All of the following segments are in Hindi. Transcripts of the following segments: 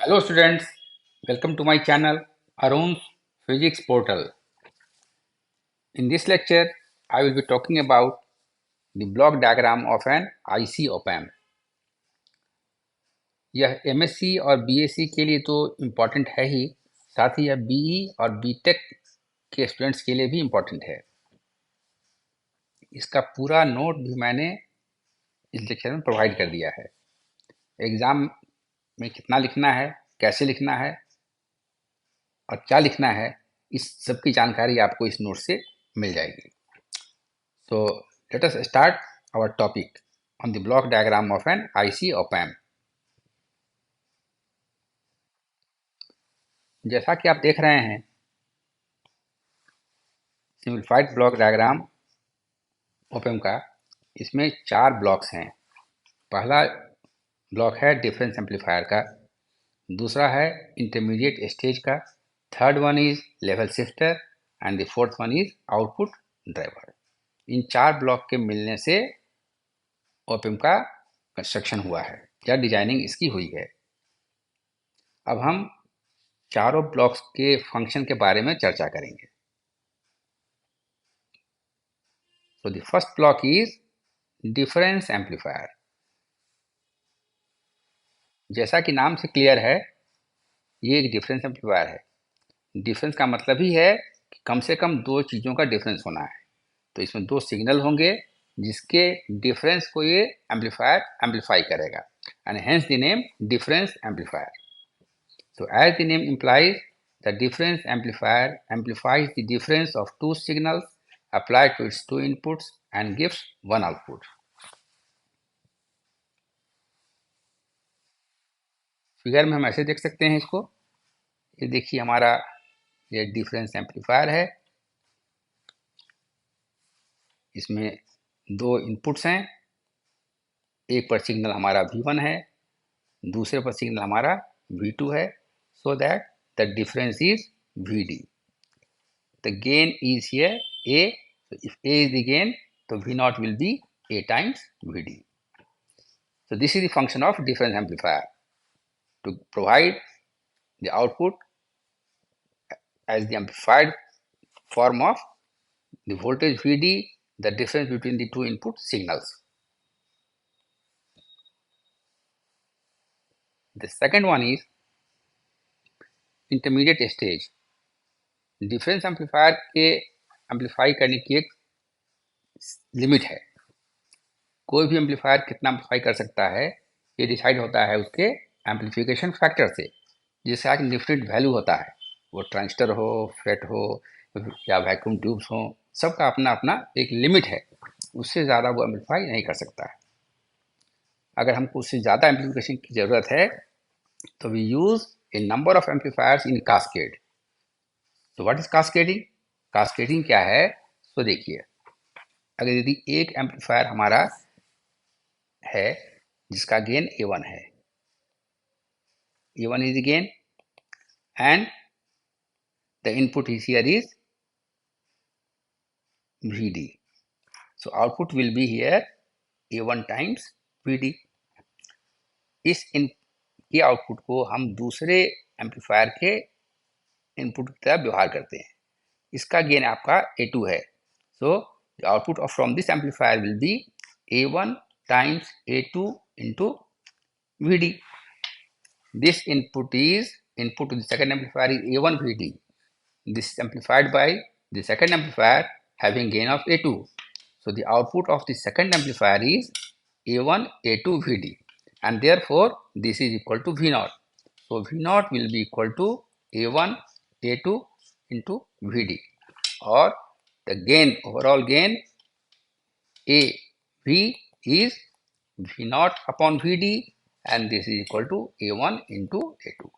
Hello students, welcome to my channel Arun's Physics Portal. In this lecture, I will be talking about the block diagram of an IC op-amp. यह MSc और BSc के लिए तो इम्पॉर्टेंट है ही, साथ ही यह BE और BTech के स्टूडेंट्स के लिए भी इम्पॉर्टेंट है। इसका पूरा नोट भी मैंने इस लेक्चर में प्रोवाइड कर दिया है। एग्ज़ाम में कितना लिखना है, कैसे लिखना है और क्या लिखना है, इस सब की जानकारी आपको इस नोट से मिल जाएगी। So let us start our topic on the block diagram of an IC op-amp. जैसा कि आप देख रहे हैं, सिंप्लीफाइड ब्लॉक डायग्राम op-amp का, इसमें 4 ब्लॉक्स हैं। पहला ब्लॉक है डिफरेंस एम्पलीफायर का, दूसरा है इंटरमीडिएट स्टेज का, third one is level shifter and the fourth one is output driver. In 4 block के मिलने से op-amp का कंस्ट्रक्शन हुआ है या डिजाइनिंग इसकी हुई है। अब हम चारों ब्लॉक्स के फंक्शन के बारे में चर्चा करेंगे। So the first block is difference amplifier. जैसा कि नाम से क्लियर है, ये एक डिफरेंस एम्पलीफायर है। डिफरेंस का मतलब ही है कि कम से कम दो चीज़ों का डिफरेंस होना है। तो इसमें दो सिग्नल होंगे जिसके डिफरेंस को ये एम्पलीफायर एम्पलीफाई करेगा, and hence the name difference amplifier. So as the name implies, the difference amplifier amplifies the difference of two signals applied to its two inputs and gives one output. Figure में हम ऐसे देख सकते हैं इसको। ये देखिए हमारा ये डिफरेंस एम्पलीफायर है। इसमें दो इनपुट्स हैं, एक पर सिग्नल हमारा V1 है, दूसरे पर सिग्नल हमारा V2 है, so that the difference is VD. The gain is here A, so if A is the gain, so V0 will be A times VD. So this is the function of difference amplifier, to provide the output as the amplified form of the voltage VD, the difference between the two input signals. The second one is intermediate stage. Difference amplifier के एम्पलीफाई करने की एक लिमिट है। कोई भी एम्पलीफायर कितना एम्पलीफाई कर सकता है, ये डिसाइड होता है उसके एम्पलीफिकेशन फैक्टर से, जिसका एक डिफरेंट वैल्यू होता है। वो ट्रांजिस्टर हो, फेट हो या वैक्यूम ट्यूब्स हो, सबका अपना अपना एक लिमिट है। उससे ज़्यादा वो एम्पलीफाई नहीं कर सकता है। अगर हमको उससे ज़्यादा एम्पलीफिकेशन की ज़रूरत है तो we use a number of amplifiers in cascade. तो व्हाट इज कास्केडिंग? कास्केडिंग क्या है? तो देखिए, अगर यदि एक एम्पलीफायर हमारा है जिसका गेन A1 है, A1 is the gain and the input is here is VD. So output will be here A1 times VD. इस के आउटपुट को हम दूसरे एम्पलीफायर के इनपुट की तरह व्यवहार करते हैं। इसका गेन आपका A2 है, so the output of from this amplifier will be A1 times A2 into VD. This input to the second amplifier is A1 VD. This is amplified by the second amplifier having gain of A2. So the output of the second amplifier is A1 A2 VD, and therefore this is equal to V0. So V0 will be equal to A1 A2 into VD, or the gain, overall gain AV is V0 upon VD, and this is equal to A1 into A2.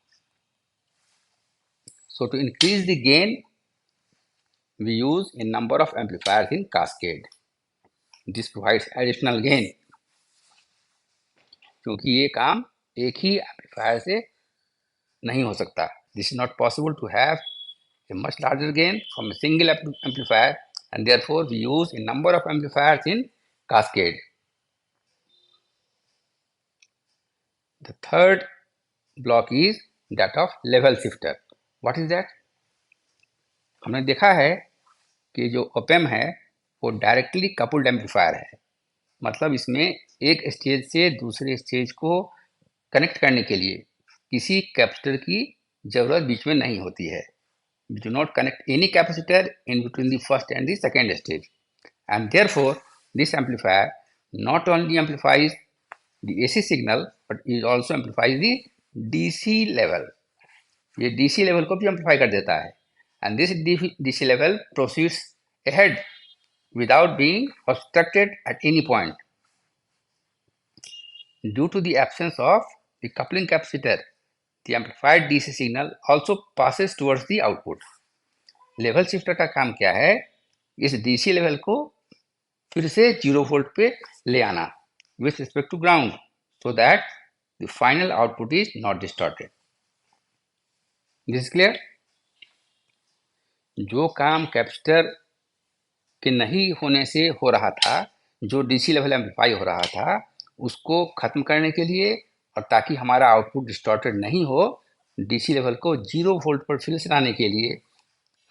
So to increase the gain, we use a number of amplifiers in cascade. This provides additional gain, क्योंकि ये काम एक ही एम्पलीफायर से नहीं हो सकता. This is not possible to have a much larger gain from a single amplifier, and therefore we use a number of amplifiers in cascade. The third block is that of level shifter. What is that? हमने देखा है कि जो op-amp है वो डायरेक्टली कपल्ड एम्पलीफायर है, मतलब इसमें एक स्टेज से दूसरे स्टेज को कनेक्ट करने के लिए किसी कैपेसिटर की जरूरत बीच में नहीं होती है. We do not connect any capacitor in between the first and the second stage, and therefore this amplifier not only amplifies the AC signal but it also amplifies the DC level. ये DC level को भी amplify कर देता है, and this DC level proceeds ahead without being obstructed at any point. Due to the absence of the coupling capacitor, the amplified DC signal also passes towards the output. Level shifter का काम क्या है? इस डीसी लेवल को फिर से 0 वोल्ट पे ले आना with respect to ground so that the final output is not distorted. This is clear? जो काम कैपेसिटर के नहीं होने से हो रहा था, जो डीसी लेवल एम्पलीफाई हो रहा था, उसको खत्म करने के लिए और ताकि हमारा आउटपुट डिस्टॉर्टेड नहीं हो, डीसी लेवल को 0 वोल्ट पर फिर से लाने के लिए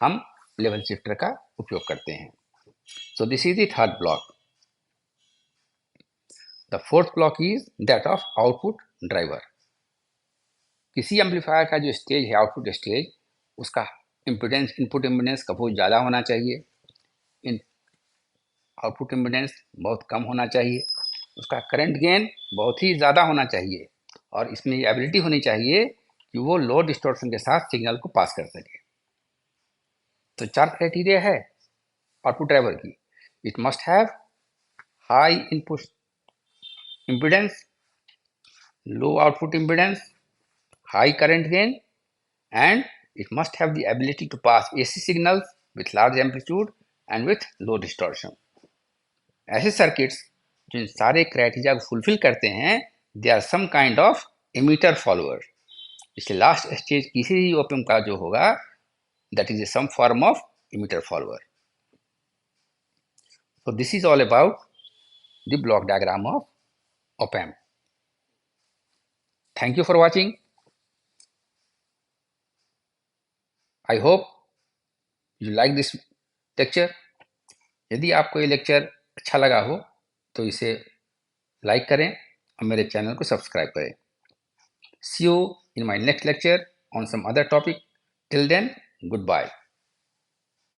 हम लेवल शिफ्टर का उपयोग करते हैं. So this is the third block. The fourth block is that of output driver. किसी एम्पलीफायर का जो स्टेज है, आउटपुट स्टेज, उसका इम्पीडेंस, इनपुट इम्पीडेंस का बहुत ज़्यादा होना चाहिए, आउटपुट इम्पीडेंस बहुत कम होना चाहिए, उसका करंट गेन बहुत ही ज़्यादा होना चाहिए, और इसमें ये एबिलिटी होनी चाहिए कि वो लो डिस्टॉर्शन के साथ सिग्नल को पास कर सके. तो 4 क्राइटेरिया है आउटपुट ड्राइवर की. It must have high input impedance, low output impedance, high current gain, and it must have the ability to pass AC signals with large amplitude and with low distortion. ऐसे सर्किट्स जो इन सारे क्राइटेरिया को फुलफिल करते हैं, they are some kind of emitter follower. इसलिए लास्ट स्टेज किसी भी op-amp का जो होगा, that is some form of emitter follower. So this is all about the block diagram of op-amp. Thank you for watching. I hope you like this lecture. यदि आपको ये लेक्चर अच्छा लगा हो तो इसे लाइक करें और मेरे चैनल को सब्सक्राइब करें. See you in my next lecture on some other topic. Till then, goodbye.